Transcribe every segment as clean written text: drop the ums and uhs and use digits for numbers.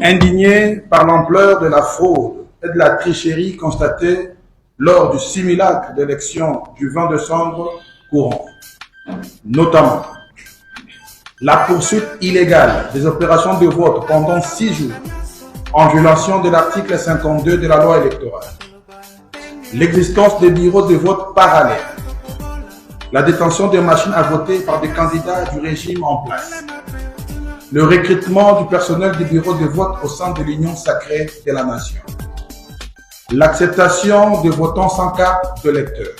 Indigné par l'ampleur de la fraude et de la tricherie constatée lors du simulacre d'élection du 20 décembre courant, notamment la poursuite illégale des opérations de vote pendant 6 jours en violation de l'article 52 de la loi électorale, l'existence de bureaux de vote parallèles, la détention des machines à voter par des candidats du régime en place, le recrutement du personnel du bureau de vote au sein de l'Union sacrée de la nation, l'acceptation de votants sans carte de lecteur,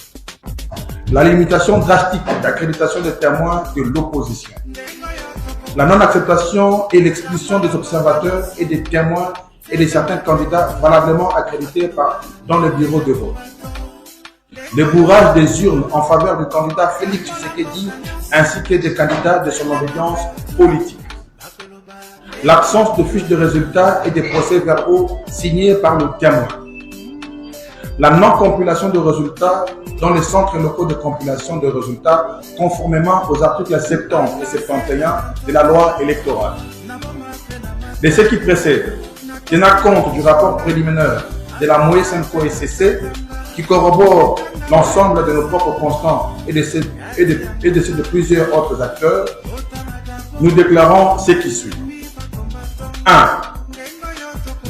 la limitation drastique d'accréditation des témoins de l'opposition, la non-acceptation et l'expulsion des observateurs et des témoins et de certains candidats valablement accrédités dans le bureau de vote, le bourrage des urnes en faveur du candidat Félix Tshisekedi ainsi que des candidats de son obédience politique, l'absence de fiches de résultats et des procès-verbaux signés par le témoin, la non-compilation de résultats dans les centres locaux de compilation de résultats conformément aux articles 70 et 71 de la loi électorale. De ce qui précède, tenant compte du rapport préliminaire de la Moe-Senko SCC qui corrobore l'ensemble de nos propres constants et de ceux de plusieurs autres acteurs, nous déclarons ce qui suit. 1.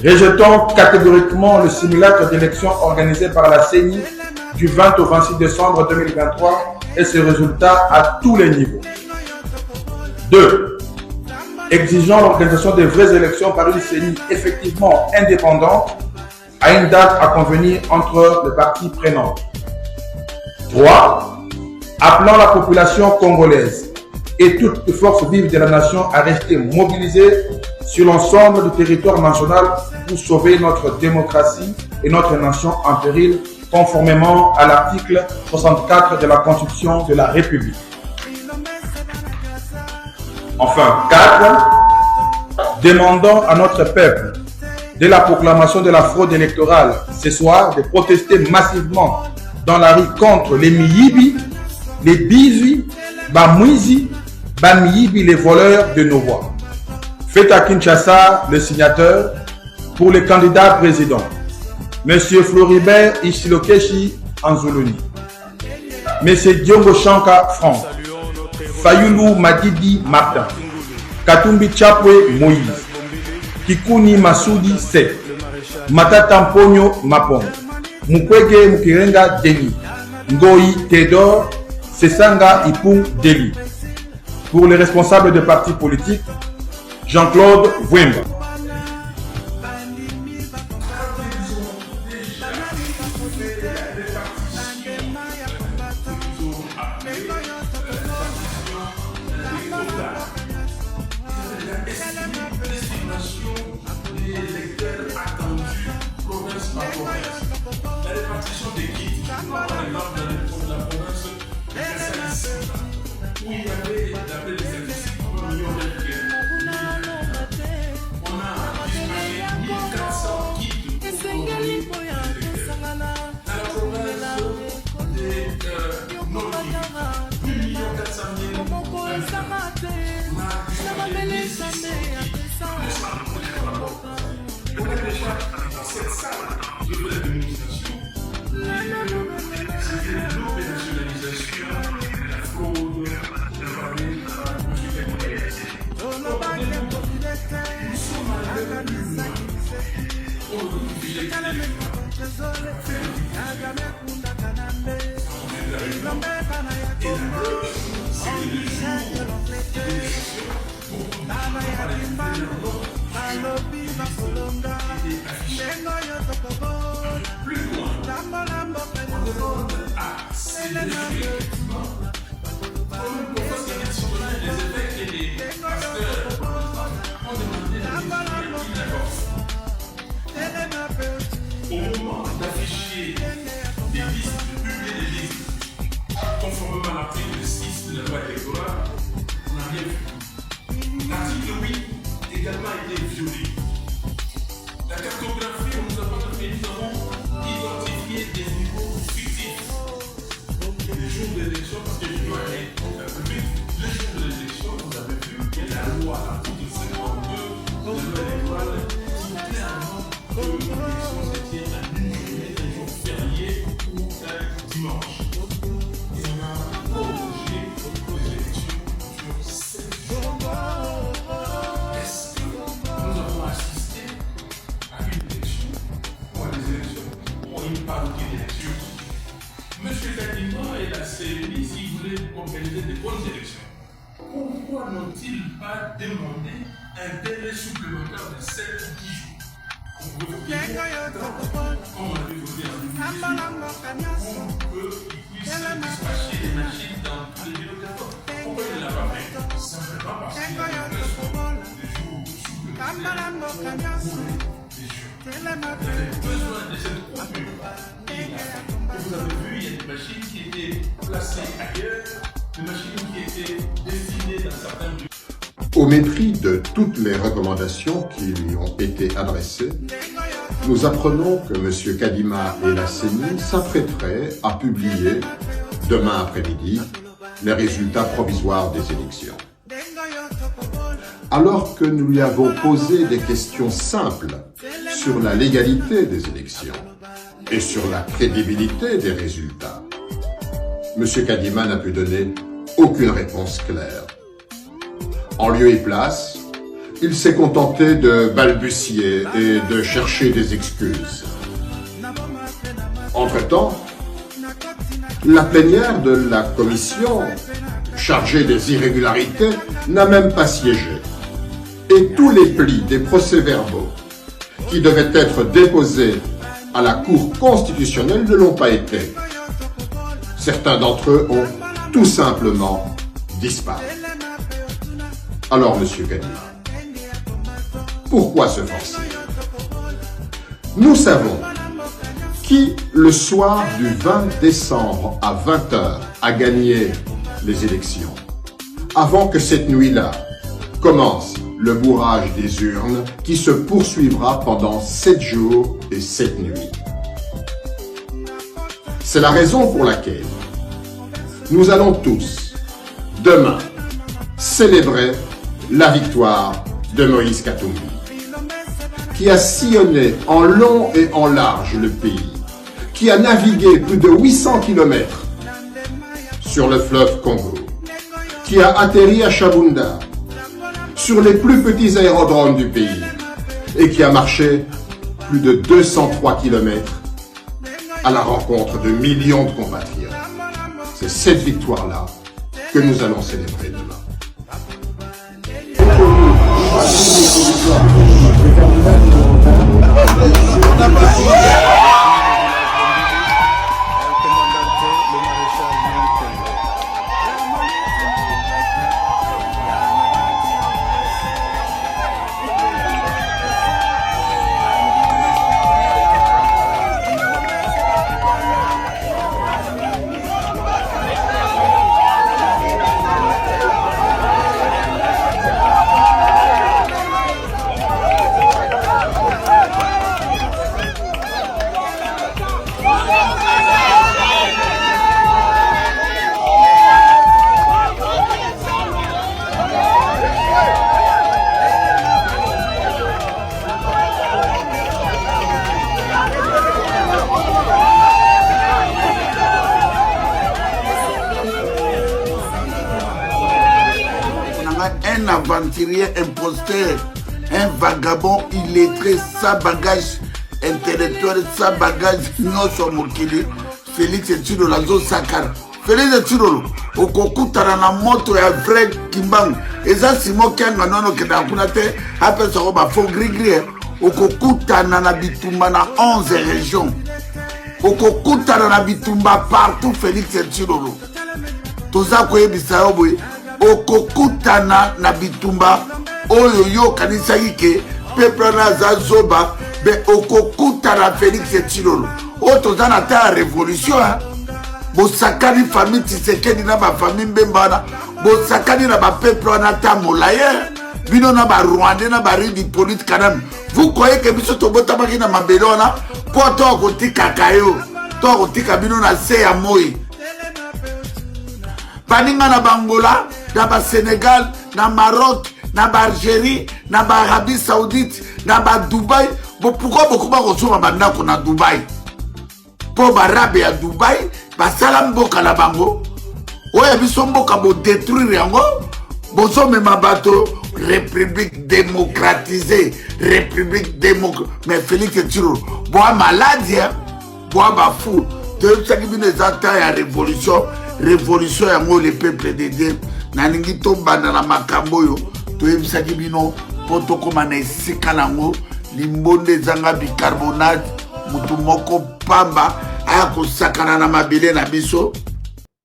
Rejetons catégoriquement le simulacre d'élection organisé par la CENI du 20 au 26 décembre 2023 et ses résultats à tous les niveaux. 2. Exigeons l'organisation de vraies élections par une CENI effectivement indépendante à une date à convenir entre les parties prenantes. 3. Appelant la population congolaise et toutes les forces vives de la nation à rester mobilisées sur l'ensemble du territoire national pour sauver notre démocratie et notre nation en péril, conformément à l'article 64 de la Constitution de la République. Enfin, 4. Demandons à notre peuple, dès la proclamation de la fraude électorale ce soir, de protester massivement dans la rue contre les Miyibi, les Bizui, Bamwizi, Bamiyibi, les voleurs de nos voix. Faites à Kinshasa le signateur pour le candidat président, M. Floribert Ishilokeshi Anzuluni, M. Diongo Shanka Franck, Fayulu Madidi Martin, Katumbi Chapwe Moïse, Kikuni Masudi Sek, Matata Mponyo Mapong, Mukwege Mukirenga Denis, Ngoyi Tedor, Sesanga Ipung Deli. Pour les responsables de partis politiques, Jean-Claude Vwemba. Le jour de l'élection, vous avez vu, il y a la loi, l'article 52 de la loi électorale l'élection se tient à une journée, un jour férié ou un dimanche. Et on a prorogé les élections sur 7 jours. Est-ce que nous avons assisté à une élection ou à des élections ou à une parodie d'élections? Monsieur Kadima et la CNI, s'ils voulaient organiser des bonnes élections, pourquoi n'ont-ils pas demandé un délai supplémentaire de 7 ou 10 jours? Comme on avait voté en 2018, pour qu'ils puissent dispatcher les machines dans tous les bureaux de vote. Pourquoi il ne l'a pas fait? Simplement parce qu'il y a besoin de jours supplémentaires pour les jeunes. Il y avait besoin de cette coupure. Vous avez vu, il y a des machines qui étaient placées ailleurs, des machines qui étaient destinées dans certains bureaux. Au mépris de toutes les recommandations qui lui ont été adressées, nous apprenons que M. Kadima et la CENI s'apprêteraient à publier, demain après-midi, les résultats provisoires des élections. Alors que nous lui avons posé des questions simples sur la légalité des élections et sur la crédibilité des résultats, M. Kadima n'a pu donner aucune réponse claire. En lieu et place, il s'est contenté de balbutier et de chercher des excuses. Entre-temps, la plénière de la commission, chargée des irrégularités, n'a même pas siégé. Et tous les plis des procès-verbaux qui devaient être déposés à la Cour constitutionnelle ne l'ont pas été. Certains d'entre eux ont tout simplement disparu. Alors, Monsieur Kadima, pourquoi se forcer? Nous savons qui, le soir du 20 décembre à 20h, a gagné les élections. Avant que cette nuit-là commence le bourrage des urnes qui se poursuivra pendant 7 jours et 7 nuits. C'est la raison pour laquelle nous allons tous, demain, célébrer la victoire de Moïse Katumbi, qui a sillonné en long et en large le pays, qui a navigué plus de 800 km sur le fleuve Congo, qui a atterri à Chabunda, sur les plus petits aérodromes du pays, et qui a marché plus de 203 km à la rencontre de millions de compatriotes. C'est cette victoire-là que nous allons célébrer demain. Un aventurier imposteur, un vagabond illettré, sans bagage intellectuel, sans bagage nyonso mokili, Félix Tshisekedi Lazo Sakara. Félix Tshisekedi okokutana na moto ya vrai kimbangu. Eza simo kyanga nono kenda kuna te, apesa ko ba fo gris okokutana na bitumba na 11 régions. Okokutana na bitumba partout Félix Tshisekedi. Toza koyebisa yo boye okokutana na bitumba oyo yo kanisaki ke peuple na za zoba be okokutana Félix Tshisekedi o toza na ta révolution bosakani famille Tshisekedi na ba famille Mbemba bosakani na ba peuple na ta molaye bino na ba Rwandais na ba ridi politique kanam. Vous croyez que biso tobota baki na mabelona po to kotika kayo to kotika bino na se ya moi baninga na Bangola, na ba Sénégal, na Maroc, na ba Algérie, na ba Arabie Saoudite, na ba Dubaï, pourquoi beaucoup de bandako na Dubaï? Pour barabe à Dubaï, basala mboka la bango. Oya biso mboka bo détruire yango. Bozo mema bato République démocratisée, République démocratique. Mais Félix Tshilolo, boa maladie, boa bafou. Tu sais que les acteurs à révolution, révolution yango le peuple de Dieu. Naningi tomba na makambo yo. Tu sais que bino poto komana esika nango limbonde zanga bicarbonate mutu moko pamba aya kosakana na mabele na biso